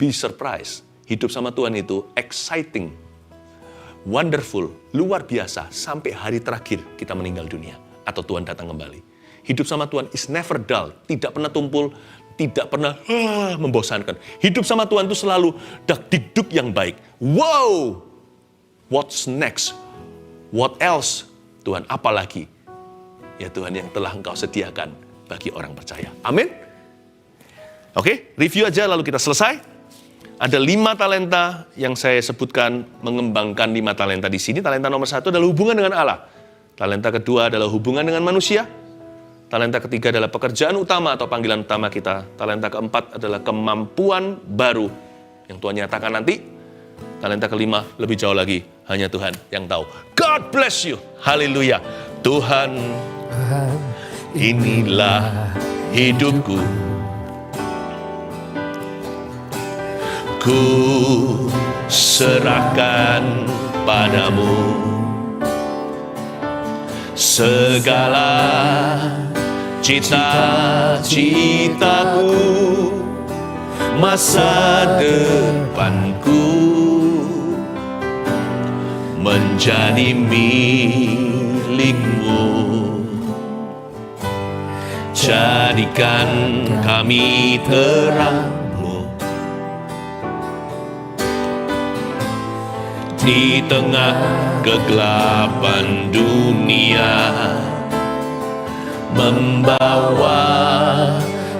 be surprised. Hidup sama Tuhan itu exciting, wonderful, luar biasa, sampai hari terakhir kita meninggal dunia atau Tuhan datang kembali. Hidup sama Tuhan is never dull, tidak pernah tumpul, tidak pernah membosankan. Hidup sama Tuhan itu selalu dak-dikduk yang baik. Wow, what's next? What else? Tuhan, apa lagi? Ya Tuhan yang telah Engkau sediakan bagi orang percaya. Amin. Oke, review aja lalu kita selesai. Ada 5 talenta yang saya sebutkan, mengembangkan 5 talenta di sini. Talenta nomor 1 adalah hubungan dengan Allah. Talenta kedua adalah hubungan dengan manusia. Talenta ketiga adalah pekerjaan utama atau panggilan utama kita. Talenta keempat adalah kemampuan baru yang Tuhan nyatakan nanti. Talenta kelima lebih jauh lagi, hanya Tuhan yang tahu. God bless you. Haleluya. Tuhan, inilah hidupku. Ku serahkan padamu segala cita-citaku, masa depanku menjadi milikmu. Jadikan kami terang-Mu di tengah kegelapan dunia, membawa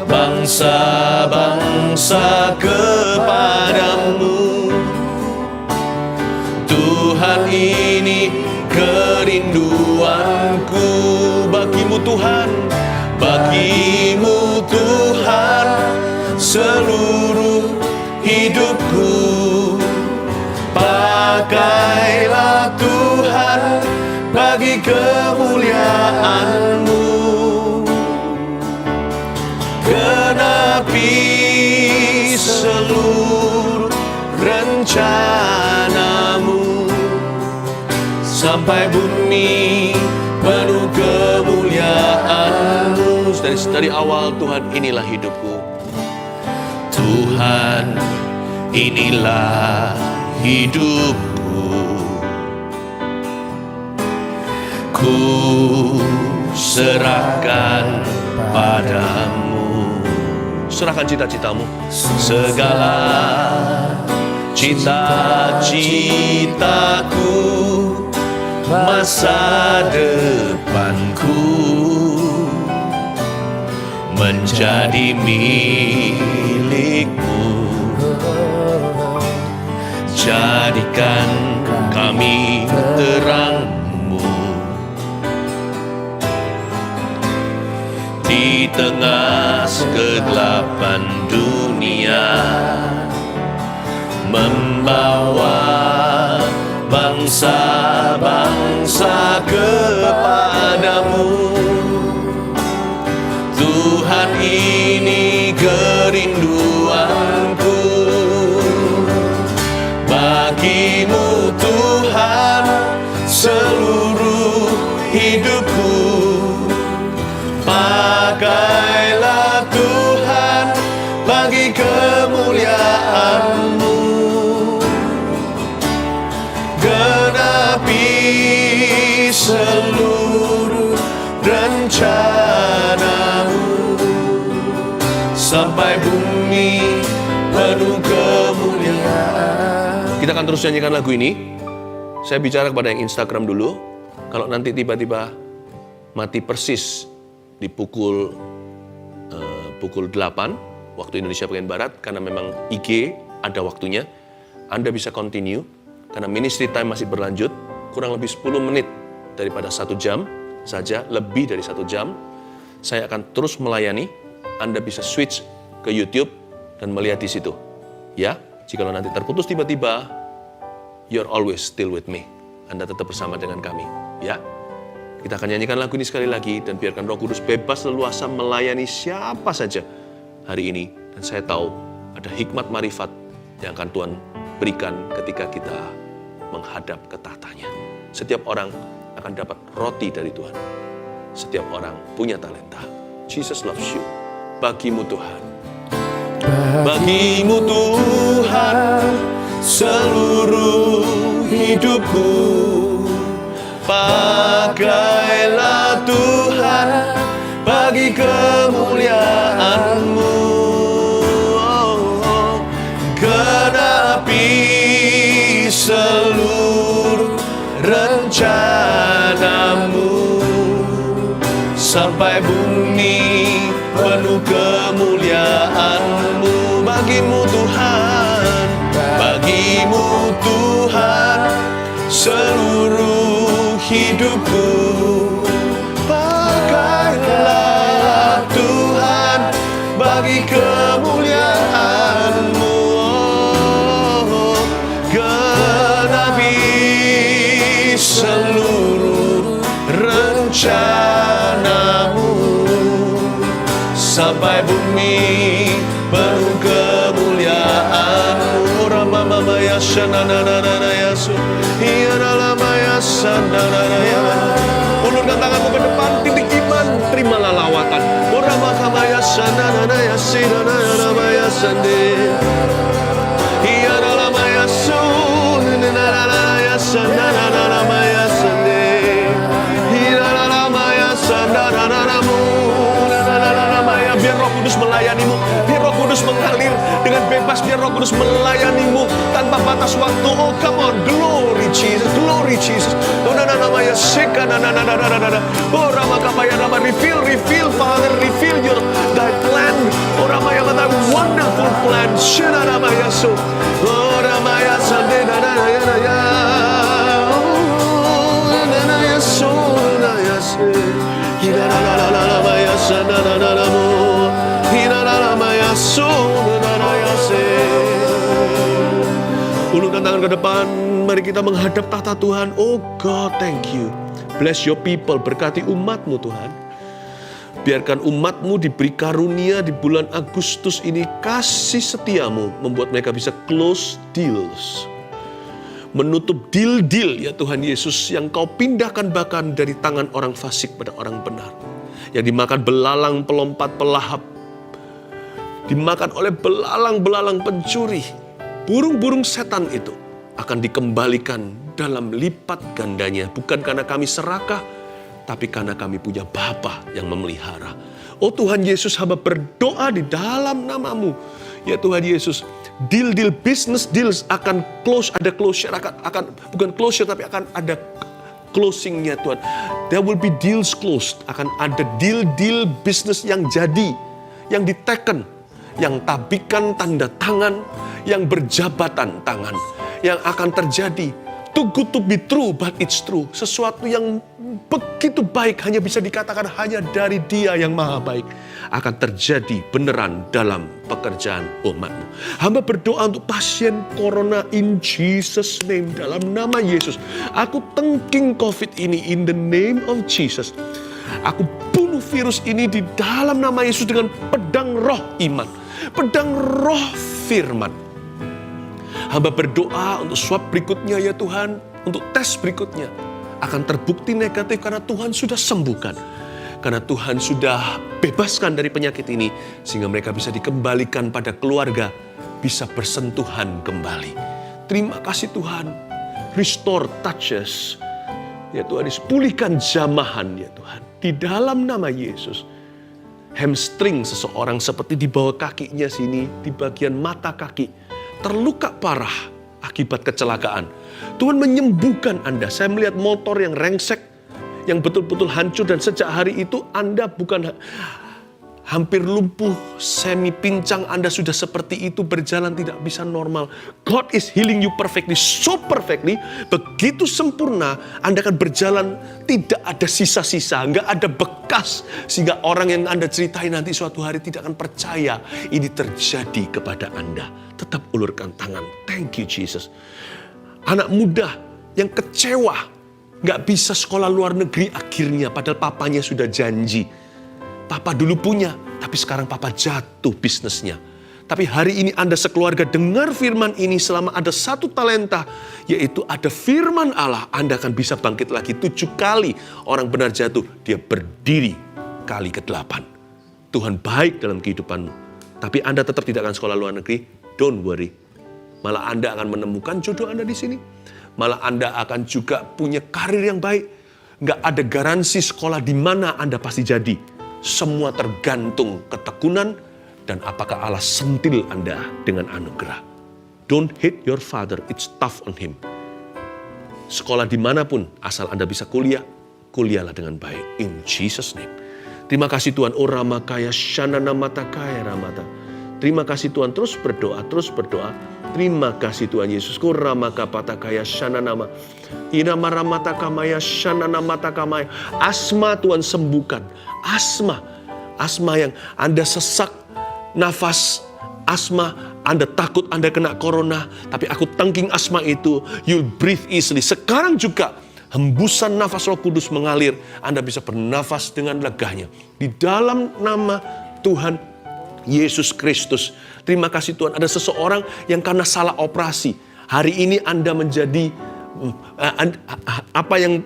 bangsa-bangsa kepadamu. Tuhan, ini kerinduanku bagimu Tuhan, bagimu Tuhan, seluruh hidupku. Pakailah Tuhan bagi kemuliaan-Mu. Genapi seluruh rencana-Mu, sampai bumi penuh kemuliaan-Mu. Dari awal, Tuhan, inilah hidupku. Tuhan, inilah hidupku. Ku serahkan padamu. Serahkan cita-citamu, segala cita-citaku, masa depanku menjadi milikmu. Jadikan kami terang-Mu di tengah kegelapan dunia, membawa bangsa-bangsa kepadamu. Tuhan, ini kerinduanku bagimu Tuhan, seluruh hidupku. Pakailah Tuhan bagi kemuliaan-Mu. Genapi seluruh rencana-Mu, sampai bumi penuh kemuliaan. Kita akan terus nyanyikan lagu ini. Saya bicara kepada yang Instagram dulu. Kalau nanti tiba-tiba mati persis di pukul 8 waktu Indonesia bagian Barat, karena memang IG ada waktunya, Anda bisa continue karena ministry time masih berlanjut, kurang lebih 10 menit daripada 1 jam saja, lebih dari 1 jam. Saya akan terus melayani. Anda bisa switch ke YouTube dan melihat di situ. Ya, jika nanti terputus tiba-tiba, you're always still with me. Anda tetap bersama dengan kami. Ya, kita akan nyanyikan lagu ini sekali lagi dan biarkan Roh Kudus bebas leluasa melayani siapa saja hari ini. Dan saya tahu ada hikmat marifat yang akan Tuhan berikan ketika kita menghadap ke tahtanya. Setiap orang akan dapat roti dari Tuhan. Setiap orang punya talenta. Jesus loves you. Bagimu Tuhan. Bagimu Tuhan seluruh hidupku. Pakailah Tuhan bagi kemuliaan-Mu. Genapi seluruh rencana-Mu sampai bumi penuh kemuliaan-Mu. Bagimu Tuhan, bagimu Tuhan seluruh hidupku. Pakailah Tuhan bagi kemuliaan-Mu. Genapi seluruh rencana-Mu sampai bumi penuh kemuliaan-Mu. Ramamamaya shanananaya su hianalamaya sandanaya. Ulurkan tanganmu ke depan, titik iman, terimalah lawatan. Ramakamaya shanananaya sidanaya sande. Hianalamaya su hianalamaya sandanaya sande. Hianalamaya sandananamu. Biar Roh Kudus melayanimu, biar Roh Kudus mengalir dengan bebas, biar Roh Kudus melayanimu tanpa batas waktu. Oh come on, glory Jesus, glory Jesus. Oh namanya seka oh ramakapaya nama reveal Father, reveal your thy plan. Oh ramaya thy wonderful plan. Shena namanya so. Oh ramaya sande ya. Oh namanya so namanya se. Hiranamaya sanananamu. Ulurkan tangan ke depan, mari kita menghadap tahta Tuhan. Oh God, thank you. Bless your people, berkati umat-Mu Tuhan. Biarkan umat-Mu diberi karunia di bulan Agustus ini, kasih setia-Mu membuat mereka bisa close deals. Menutup deal-deal ya Tuhan Yesus yang Kau pindahkan bahkan dari tangan orang fasik pada orang benar. Yang dimakan belalang, pelompat, pelahap. Dimakan oleh belalang-belalang pencuri. Burung-burung setan itu akan dikembalikan dalam lipat gandanya. Bukan karena kami serakah, tapi karena kami punya Bapa yang memelihara. Oh Tuhan Yesus, hamba berdoa di dalam nama-Mu. Ya Tuhan Yesus, deal-deal business deals akan close, ada closure, akan bukan closure tapi akan ada closingnya Tuhan. There will be deals closed, akan ada deal-deal bisnis yang jadi, yang diteken, yang tabikan tanda tangan, yang berjabatan tangan, yang akan terjadi. Too good to be true, but it's true. Sesuatu yang begitu baik hanya bisa dikatakan hanya dari Dia yang maha baik. Akan terjadi beneran dalam pekerjaan umat-Mu. Hamba berdoa untuk pasien corona in Jesus name. Dalam nama Yesus. Aku tengking COVID ini in the name of Jesus. Aku bunuh virus ini di dalam nama Yesus dengan pedang roh iman. Pedang roh firman. Hamba berdoa untuk swab berikutnya ya Tuhan, untuk tes berikutnya akan terbukti negatif karena Tuhan sudah sembuhkan. Karena Tuhan sudah bebaskan dari penyakit ini, sehingga mereka bisa dikembalikan pada keluarga, bisa bersentuhan kembali. Terima kasih Tuhan, restore touches. Ya Tuhan, pulihkan jamahan ya Tuhan. Di dalam nama Yesus, hamstring seseorang seperti di bawah kakinya sini, di bagian mata kaki, terluka parah akibat kecelakaan. Tuhan menyembuhkan Anda. Saya melihat motor yang rengsek, yang betul-betul hancur, dan sejak hari itu Anda bukan hampir lumpuh, semi pincang, Anda sudah seperti itu, berjalan tidak bisa normal. God is healing you perfectly, so perfectly, begitu sempurna, Anda akan berjalan tidak ada sisa-sisa, nggak ada bekas, sehingga orang yang Anda ceritai nanti suatu hari tidak akan percaya ini terjadi kepada Anda. Tetap ulurkan tangan. Thank you Jesus. Anak muda yang kecewa, nggak bisa sekolah luar negeri akhirnya, padahal papanya sudah janji. Papa dulu punya, tapi sekarang papa jatuh bisnisnya. Tapi hari ini Anda sekeluarga dengar firman ini selama ada 1 talenta, yaitu ada firman Allah, Anda akan bisa bangkit lagi 7 kali. Orang benar jatuh, dia berdiri kali ke-8. Tuhan baik dalam kehidupanmu. tapi Anda tetap tidak akan sekolah luar negeri, don't worry. Malah Anda akan menemukan jodoh Anda di sini. Malah Anda akan juga punya karir yang baik. Nggak ada garansi sekolah di mana Anda pasti jadi. Semua tergantung ketekunan dan apakah Allah sentil Anda dengan anugerah. Don't hate your father, it's tough on him. Sekolah dimanapun, asal Anda bisa kuliah, kuliahlah dengan baik. In Jesus' name. Terima kasih Tuhan. Oh Ramakaya Shanana Matakaya Ramata. Terima kasih Tuhan. Terus berdoa, terus berdoa. Terima kasih Tuhan Yesus. Ko Ramaka Patakaya Shananama. Irama Ramatakamaya Shanana Matakamaya. Asma Tuhan sembuhkan. Asma yang Anda sesak nafas. Asma, Anda takut Anda kena corona. Tapi aku tangking asma itu. You'll breathe easily. Sekarang juga hembusan nafas Roh Kudus mengalir. Anda bisa bernafas dengan leganya. Di dalam nama Tuhan Yesus Kristus. Terima kasih Tuhan. Ada seseorang yang karena salah operasi. Hari ini Anda menjadi apa yang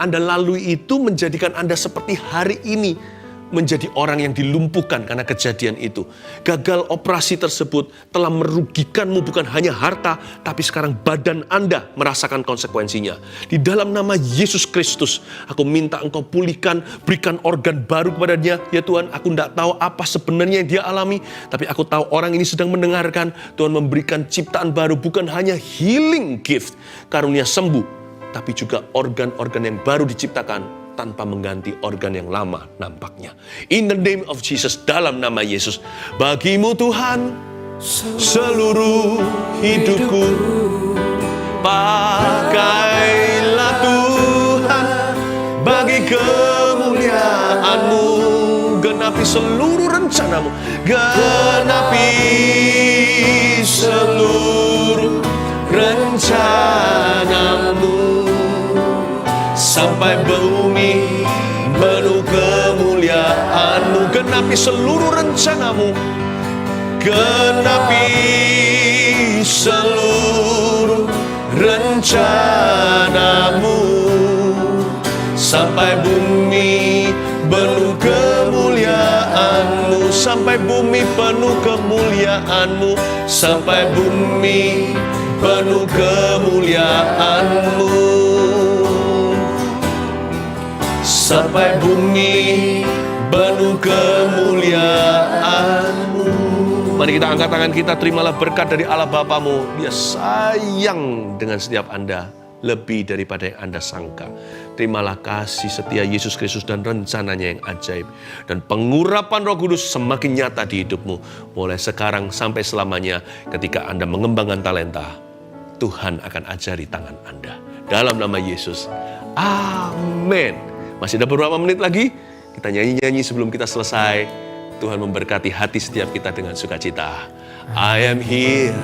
Anda lalui itu menjadikan Anda seperti hari ini. Menjadi orang yang dilumpuhkan karena kejadian itu. Gagal operasi tersebut telah merugikanmu bukan hanya harta, tapi sekarang badan Anda merasakan konsekuensinya. Di dalam nama Yesus Kristus, aku minta Engkau pulihkan, berikan organ baru kepadanya. Ya Tuhan, aku tidak tahu apa sebenarnya yang dia alami, tapi aku tahu orang ini sedang mendengarkan. Tuhan memberikan ciptaan baru, bukan hanya healing gift, karunia sembuh, tapi juga organ-organ yang baru diciptakan tanpa mengganti organ yang lama nampaknya. In the name of Jesus, dalam nama Yesus. Bagimu Tuhan, seluruh hidupku. Pakailah Tuhan, bagi kemuliaan-Mu. Genapi seluruh rencana-Mu. Genapi seluruh rencana-Mu. Sampai bumi penuh kemuliaan-Mu. Genapi seluruh rencana-Mu. Genapi seluruh rencana-Mu. Sampai bumi penuh kemuliaan-Mu. Sampai bumi penuh kemuliaan-Mu. Sampai bumi penuh kemuliaan-Mu. Sampai bumi penuh kemuliaan-Mu. Mari kita angkat tangan kita, terimalah berkat dari Allah Bapamu. Dia sayang dengan setiap Anda lebih daripada yang Anda sangka. Terimalah kasih setia Yesus Kristus dan rencananya yang ajaib. Dan pengurapan Roh Kudus semakin nyata di hidupmu. Mulai sekarang sampai selamanya ketika Anda mengembangkan talenta, Tuhan akan ajari tangan Anda. Dalam nama Yesus. Amin. Masih ada beberapa menit lagi, kita nyanyi-nyanyi sebelum kita selesai. Tuhan memberkati hati setiap kita dengan sukacita. I am here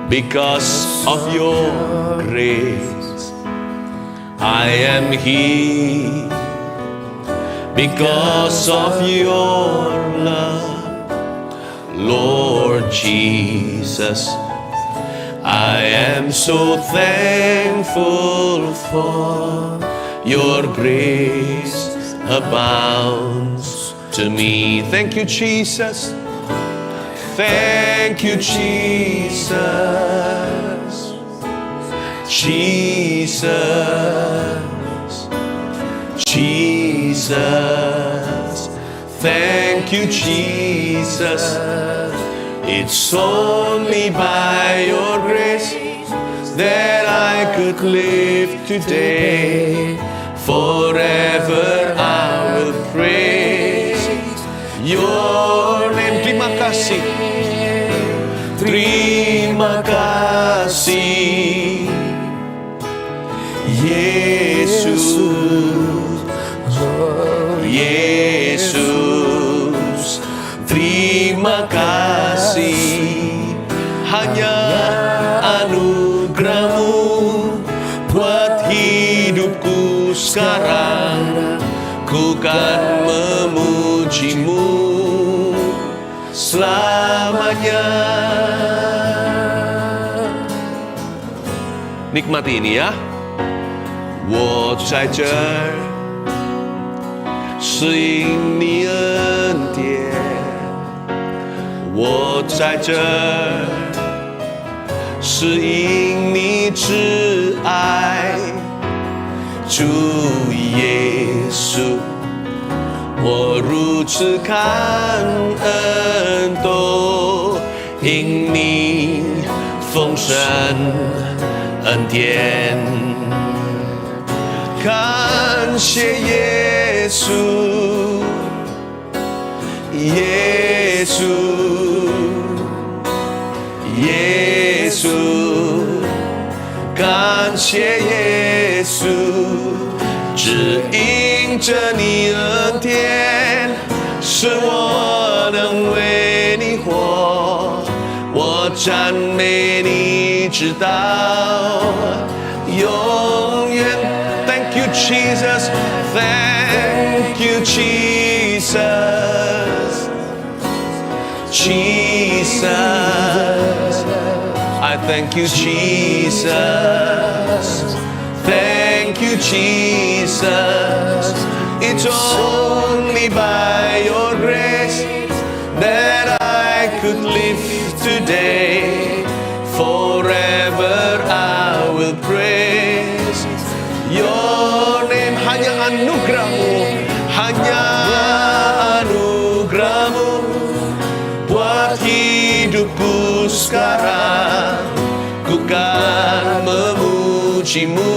because of your grace. I am here because of your love. Lord Jesus, I am so thankful for your grace abounds to me. Thank you, Jesus. Thank you, Jesus. Jesus. Jesus. Thank you, Jesus. It's only by your grace that I could live today. Forever I will praise your name. Terima kasih. Terima kasih. Yesus. Yesus. Terima kasih. Hanya anugerah-Mu buat hidupku sekarang. Ku kan memuji-Mu selamanya. Nikmati ini ya. 我在这儿，是因你恩典，在这儿，是因你之爱，主耶稣，我如此感恩，都因你丰盛恩典。感谢耶稣，耶稣，耶稣，感谢耶稣，只因着你恩典，使我能为你活，我赞美你直到永远。Thank you, Jesus. Thank you, Jesus. Jesus. I thank you, Jesus. Thank you, Jesus. It's only by your grace that I could live today. Forever I will praise your name. Hanya anugerahmu, hanya anugerahmu buat hidupku sekarang. Ku kan memujimu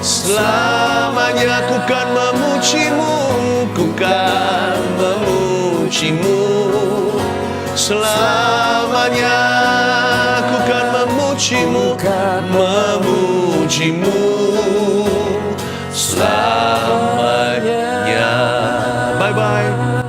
selamanya, ku kan memujimu, ku kan memujimu selamanya, ku kan memujimu, memujimu selamanya. Bye bye.